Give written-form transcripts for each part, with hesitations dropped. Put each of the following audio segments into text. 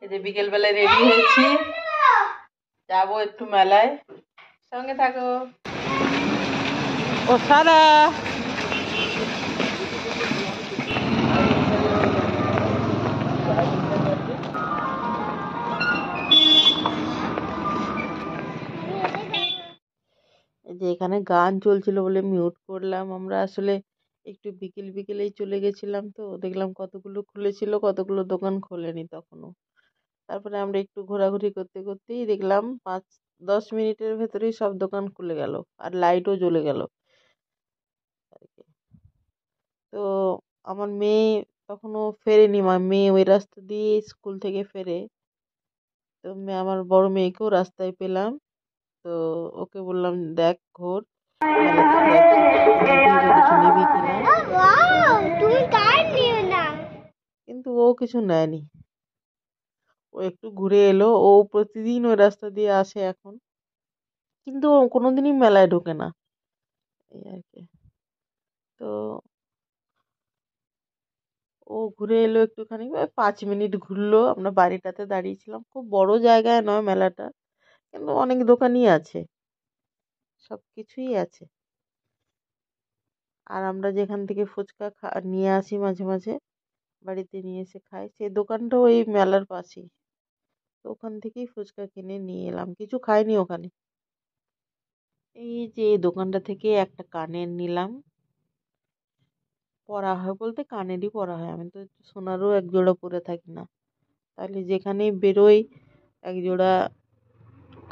এই যে বিকেল বেলায় রেডি হয়েছি, যাবো একটু মেলায়, সঙ্গে থাকো। ও সারা যে এখানে গান চলছিল বলে মিউট করলাম। আমরা আসলে একটু বিকেল বিকেলেই চলে গেছিলাম, তো দেখলাম কতগুলো খুলেছিল, কতগুলো দোকান খোলেনি তখনও। তারপরে আমরা একটু ঘোরাঘুরি করতে করতেই দেখলাম 5-10 মিনিটের ভেতরেই সব দোকান খুলে গেল আর লাইটও জ্বলে গেল। তো আমার মেয়ে তখনও ফেরেনি, মেয়ে ওই রাস্তা দিয়ে স্কুল থেকে ফেরে। তো আমার বড় মেয়েকেও রাস্তায় পেলাম, তো ওকে বললাম দেখ ঘোর মেলাতে, দেখ কিছু নিবি কিনা। কিন্তু ও কিছু নেয়নি, ও একটু ঘুরে এলো। ও প্রতিদিন ওই রাস্তা দিয়ে আসে এখন, কিন্তু ও কোনোদিনই মেলায় ঢোকে না, এই আর কি। তো ও ঘুরে এলো একটুখানি, 5 মিনিট ঘুরলো। আমরা বাড়িটাতে দাঁড়িয়েছিলাম, খুব বড় জায়গায় নয় মেলাটা, কিন্তু অনেক দোকানই আছে, সব কিছুই আছে। আর আমরা যেখান থেকে ফুচকা নিয়ে আসি মাঝে মাঝে, বাড়িতে নিয়ে এসে খাই, সেই দোকানটাও এই মেলার পাশেই। তো ওখান থেকেই ফুচকা কিনে নিয়ে এলাম, কিছু খাইনি ওখানে। এই যে এই দোকানটা থেকে একটা কানের নিলাম, পরা হয় বলতে কানেরই পরা হয়, আমি তো সোনারও এক জোড়া পরে থাকি না, তাহলে যেখানেই বেরোই এক জোড়া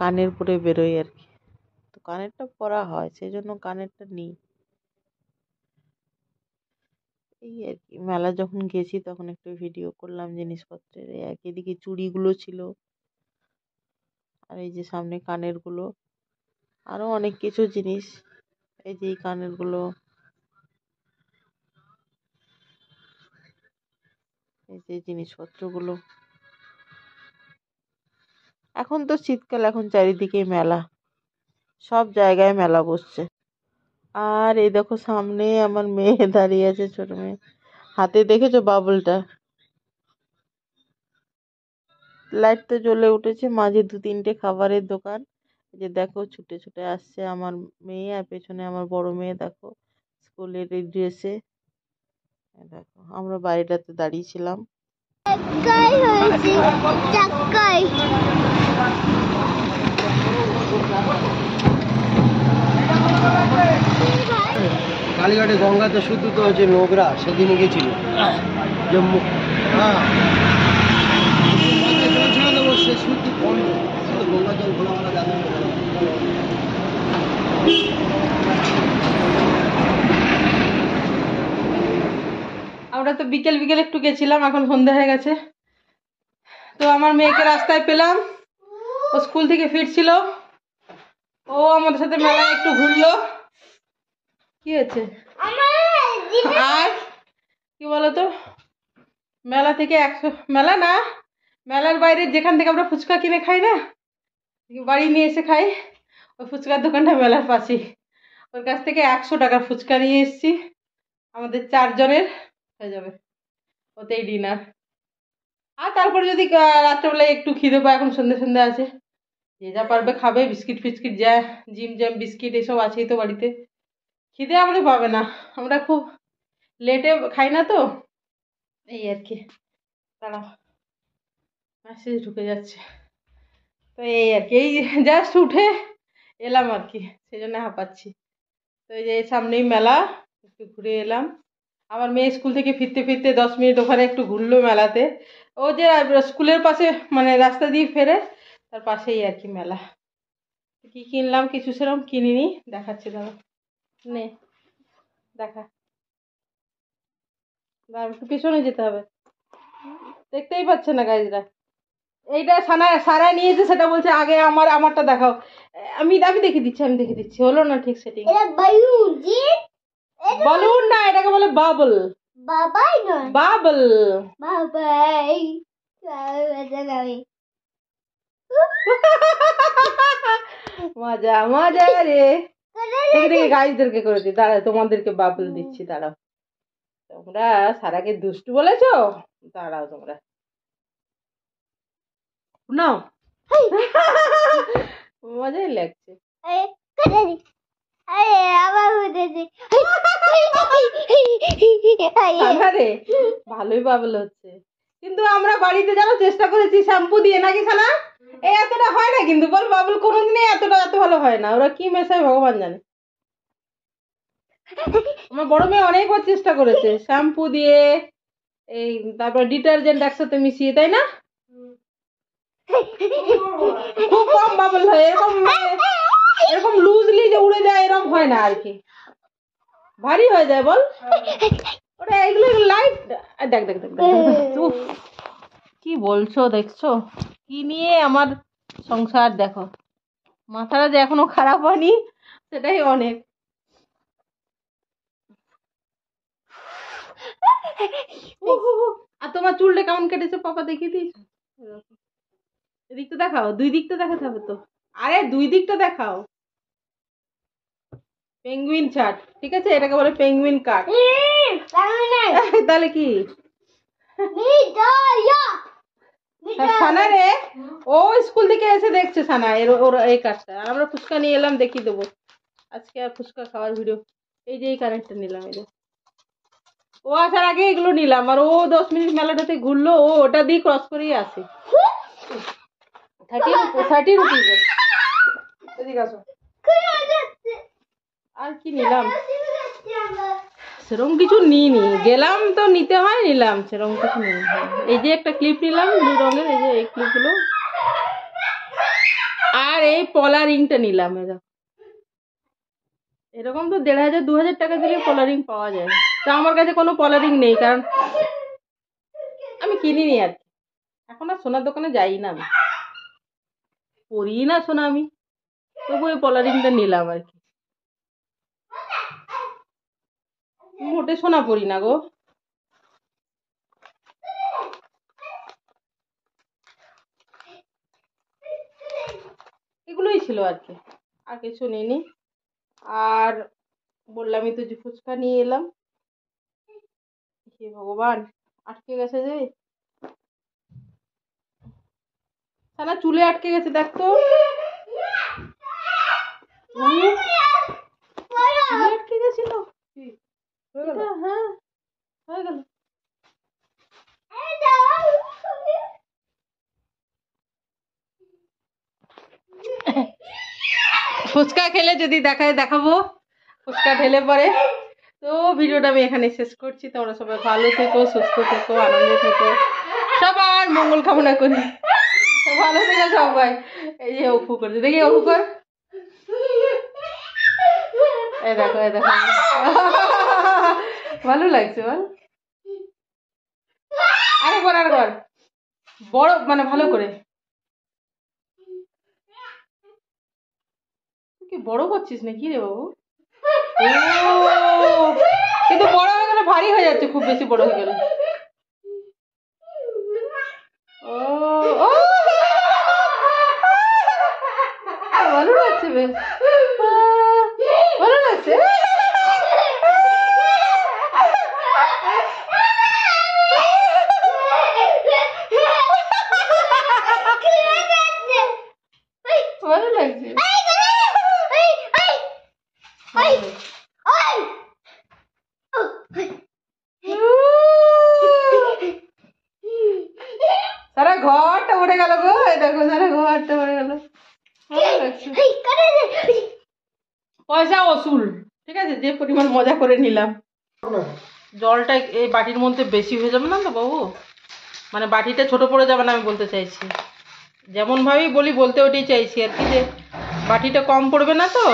কানের পরে বেরোই আর কি। তো কানেরটা পরা হয়, সেই জন্য কানেরটা নিই। এই আর কি, মেলা যখন গেছি তখন একটু ভিডিও করলাম জিনিসপত্রের, এই আর কি। এদিকে চুড়িগুলো ছিল, আর এই যে সামনে কানের গুলো, আরো অনেক কিছু জিনিস। এই যে এই কানের গুলো, এই যে জিনিসপত্রগুলো। এখন তো শীতকাল, এখন চারিদিকে মেলা, সব জায়গায় মেলা বসছে। আর এই দেখো সামনে আমার মেয়ে দাঁড়িয়ে আছে, ছোট মেয়ে, হাতে দেখেছো বাবুলটা। লাইট তো জ্বলে উঠেছে, মাঝে 2-3টে খাবারের দোকান। এই যে দেখো ছুটে ছুটে আসছে আমার মেয়ে, আর পেছনে আমার বড় মেয়ে দেখো স্কুলের এই ড্রেসে। দেখো আমরা বাড়িটাতে দাঁড়িয়েছিলাম। কালীঘাটে গঙ্গাতে শুদ্ধ তো হচ্ছে নোংরা, সেদিনে গেছিল জম্মু। হ্যাঁ সে শুদ্ধ বন্ধ, গঙ্গা জল খোলা মারা যাবে। আমরা তো বিকেল বিকেল একটু গেছিলাম, এখন সন্ধ্যা হয়ে গেছে। তো আমার মেয়েকে রাস্তায় পেলাম, ও স্কুল থেকে ফিরছিল, ও আমাদের সাথে মেলায় একটু ঘুরলো। কি হয়েছে আর কি বলতো, মেলা থেকে 100 মেলা না, মেলার বাইরে যেখান থেকে আমরা ফুচকা কিনে খাই না, বাড়ি নিয়ে এসে খাই, ওই ফুচকার দোকানটা মেলার পাশেই। ওর কাছ থেকে 100 টাকার ফুচকা নিয়ে এসেছি, আমাদের 4 জনের হয়ে যাবে ওতেই ডিনার। আর তারপরে যদি রাত্রেবেলায় একটু খিদে পায়, এখন সন্ধ্যে সন্ধ্যে আছে, যে যা পারবে খাবে, বিস্কিট ফিস্কিট যা জিম জ্যাম বিস্কিট এসব আছেই তো বাড়িতে। খিদে আমাদের পাবে না, আমরা খুব লেটে খাই না তো, এই আর কি। দাঁড়াও, মেসেজ ঢুকে যাচ্ছে। তো এই আর কি, এই জাস্ট উঠে এলাম আর কি, সেই জন্য হাঁপাচ্ছি। তো এই যে সামনেই মেলা, একটু ঘুরে এলাম। আমার মেয়ে স্কুল থেকে ফিরতে ফিরতে 10 মিনিট ওখানে একটু ঘুরলো মেলাতে। ও যে স্কুলের পাশে মানে রাস্তা দিয়ে ফেরে, তার পাশেই আর কি মেলা। কি কিনলাম, কিছু সেরকম কিনিনি, দেখাচ্ছি দাঁড়া, নে দেখা, দাঁড়া একটু পিছনে যেতে হবে, দেখতেই পাচ্ছে না গাইজরা। এইটা সারা নিয়েছে, সেটা বলছে আগে আমারটা দেখাও। আমি আমি দেখে দিচ্ছি, হলো না ঠিক সেটিং। বলুন না, এটাকে বলে বাবল। বাবাই নয়, বাবল। বাবাই মজা মজা রে। দেখে দেখে গাইজদেরকে করে দিই, দাঁড়া তোমাদেরকে বাবল দিচ্ছি, দাঁড়াও। তোমরা সারাকে দুষ্টু বলেছো, দাঁড়াও তোমরা। নাও মজাই লাগছে। রে ভালোই বাবল হচ্ছে, কিন্তু আমরা বাড়িতে জানো চেষ্টা করেছি শ্যাম্পু দিয়ে, নাকি সানা? এই এতটা হয় না কিন্তু, বল বাবল কোনোদিনই এত ভালো হয় না, ওরা কি মেশায় ভগবান জানে। আমার বড় মেয়ে অনেকবার চেষ্টা করেছে শ্যাম্পু দিয়ে, এই তারপর ডিটারজেন্ট একসাথে মিশিয়ে, তাই না? খুব কম বাবল হয়, এরকম লুজলি যে উড়ে যায় এরকম হয় না আর কি, ভারী হয়ে যায় বল। ওটা এগুলো লাইট, দেখ দেখ দেখ উফ, কি বলছো দেখছো, কি নিয়ে আমার সংসার দেখো, মাথাটা যে এখনো খারাপ হয়নি সেটাই অনেক। আর তোমার চুলটা কেমন কেটেছে পাপা দেখিয়ে দিয়েছো? এদিকটা দেখাও, দুই দিকটা দেখাতে হবে তো, আরে দুই দিকটা দেখাও। পেঙ্গুইন চাট, ঠিক আছে, এটাকে বলে পেঙ্গুইন কাট। তাহলে কি সানা রে, ও স্কুল থেকে এসে দেখছে সানা ওর এই কাজটা, আর আমরা ফুচকা নিয়ে এলাম, দেখিয়ে দেবো আজকে আর ফুচকা খাওয়ার ভিডিও। এই যে এই কানেরটা নিলাম, এই যে ও আসার আগে এগুলো নিলাম, আর ও 10 মিনিট মেলাটাতে ঘুরলো, ও ওটা দিয়ে ক্রস করেই আসে। 30 রুপিস। আর কি নিলাম, সেরকম কিছু নিইনি, গেলাম তো নিতে হয়, নিলাম, সেরকম কিছু নিই। এই যে একটা ক্লিপ নিলাম 2 রঙের, এই যে এই ক্লিপগুলো, আর এই পলা রিংটা নিলাম। এরকম তো 1500-2000 টাকা দিলে পলা রিং পাওয়া যায়, তা আমার কাছে কোনো পলা রিং নেই, কারণ আমি কিনিনি আর কি, এখন আর সোনার দোকানে যাই না, আমি পরি না সোনা আমি, তবু এই পলা রিংটা নিলাম আর কি, মোটে সোনা পরি না গো। এগুলোই ছিল আর কি, আর কিছু নিইনি। আর বললামই তো যে ফুচকা নিয়ে এলাম, হে ভগবান আটকে গেছে যে সানা, চুলে আটকে গেছে দেখ তো, চুলে আটকে গেছিল, হ্যাঁ হয়ে গেল। ফুচকা খেলে যদি দেখাবো, ফুচকা ঢেলে পরে। তো ভিডিওটা আমি এখানে শেষ করছি, তোমরা সবাই ভালো থেকো, সুস্থ থেকো, আনন্দে থেকো, সবার মঙ্গল কামনা করি, ভালো থেকো সবাই। এই যে অপু করছে, দেখি অপু কর, এই দেখো এই দেখো, ভালো লাগছে বল, আরেকবার বড় মানে ভালো করে, কি বড় করছিস নাকি রে বাবু? ও কিন্তু বড় হয়ে গেলে ভারী হয়ে যাচ্ছে, খুব বেশি বড় হয়ে গেলে। ও ও ভালো লাগছে, বেশ ভালো লাগছে। ভালো লাগছে, সারা ঘরটা উঠে গেল গো, দেখো সারা ঘরটা উঠে গেল, পয়সা ওসুল, ঠিক আছে, যে পরিমাণ মজা করে নিলাম। জলটা এই বাটির মধ্যে বেশি হয়ে যাবে না তো বাবু, মানে বাটিটা ছোট পড়ে যাবে না, আমি বলতে চাইছি, যেমন ভাবেই বলি বলতে ওটাই চাইছি আর কি, যে বাটিটা কম পড়বে না তো,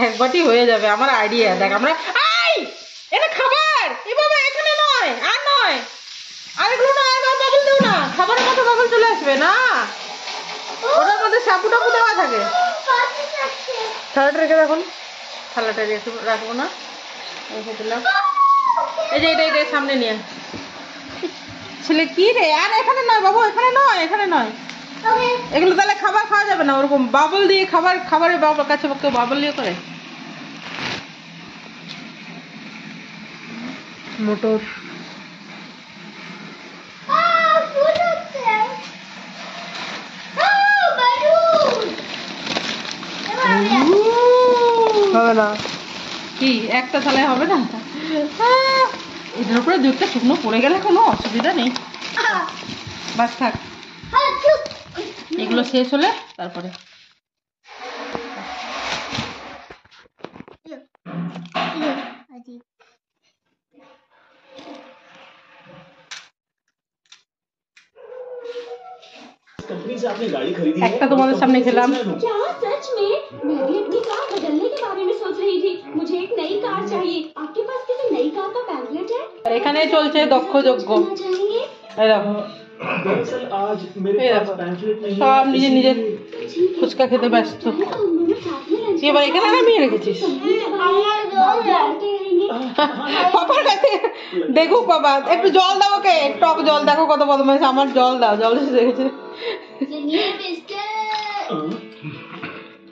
এক বাটি হয়ে যাবে আমার আইডিয়া। দেখ আমরা এটা খাবার, এ বাবা এখানে নয়, আর নয়, আরেকগুলো না, এবার বাবল দেও না, খাবারের মতো বাবল চলে আসবে না, ওটার মধ্যে শ্যাম্পু টাম্পু দেওয়া থাকে। থালাটা রেখে দেখুন, থালাটা রেখে রাখবো না, রেখে দিলাম। এই যে এটা সামনে নিয়ে ছেলে, কি রে, আর এখানে নয় বাবু, এখানে নয়, এখানে নয়, এগুলো তাহলে খাবার খাওয়া যাবে না, ওরকম বাবল দিয়ে খাবারের বাবল কাছে কেউ বাবল দিয়ে করে। মোটর হবে না। কি একটা থালায় হবে না? এটার উপরে দুধটা শুকনো পড়ে গেলে কোনো অসুবিধা নেই, বাস থাক। এগুলো শেষ হলে তারপরে একটা তোমাদের সামনে খেলাম। क्या सच में? मैं भी अपनी कार बदलने के बारे में सोच रही थी। मुझे एक नई कार चाहिए। आपके पास किसी नई कार का पैम्फलेट है? আর এখানে চলছে দক্ষ যজ্ঞ। करना चाहेंगे? এই দেখো, दरअसल आज मेरे এই पास দেখো, पैम्फलेट नहीं সব है, নিজের নিজের ফুচকা খেতে ব্যস্ত। तो हम दोनों साथ में लंच তুই এবার এখানে নামিয়ে রেখেছিস পাপার কাছে। দেখুক বাবা, একটু জল দাও ওকে, টক জল। দেখো কত বদমাইশ, আমার জল দাও, জল এসে গেছে। ये बिस्किट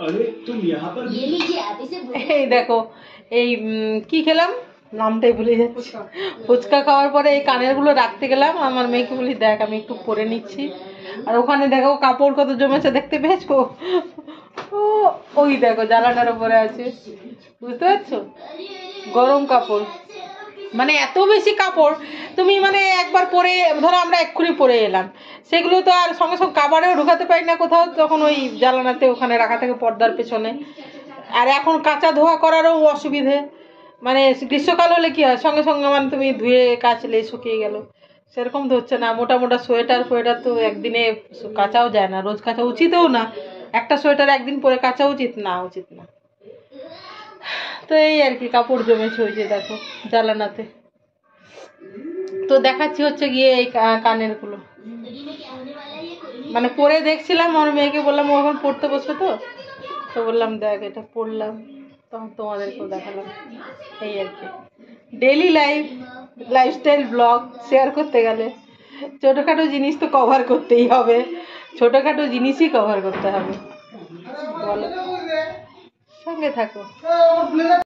अरे तुम यहाँ पर ये लीजिए आप इसे এই দেখো, এই কি খেলাম নামটাই ভুলে যাচ্ছি। ফুচকা খাওয়ার পরে এই কানের গুলো রাখতে গেলাম, আমার মেয়েকে বলি দেখ আমি একটু পরে নিচ্ছি। আর ওখানে দেখো কাপড় কত জমেছে, দেখতে পেয়েছো? ও ওই দেখো জানালার উপরে আছে, বুঝতে পারছো? গরম কাপড়, মানে এত বেশি কাপড় তুমি মানে একবার পরে, ধরো আমরা এক্ষুনি পরে এলাম, সেগুলো তো আর সঙ্গে সঙ্গে কাবারেও ঢুকাতে পারি না কোথাও, তখন ওই জ্বালানাতে ওখানে রাখা থাকে পর্দার পেছনে। আর এখন কাঁচা ধোয়া করারও অসুবিধে, মানে গ্রীষ্মকাল হলে কি হয় সঙ্গে সঙ্গে মানে তুমি ধুয়ে কাচলে শুকিয়ে গেল, সেরকম তো হচ্ছে না। মোটা মোটা সোয়েটার ফোয়েটার তো একদিনে কাচাও যায় না, রোজ কাচা উচিতও না। একটা সোয়েটার একদিন পরে কাচা উচিত না, উচিত না। তো এই আর কি, কাপড় জমেছে ওই যে দেখো জ্বালানাতে। তো দেখাচ্ছি হচ্ছে গিয়ে এই কানের গুলো, মানে পরে দেখছিলাম, আমার মেয়েকে বললাম ও এখন পড়তে বসবে, তো বললাম দেখ এটা পড়লাম, তখন তোমাদেরকেও দেখালাম। এই আর কি, ডেইলি লাইফস্টাইল ব্লগ শেয়ার করতে গেলে ছোটোখাটো জিনিস তো কভার করতেই হবে, ছোটোখাটো জিনিসই কভার করতে হবে, বলো, সঙ্গে থাকো।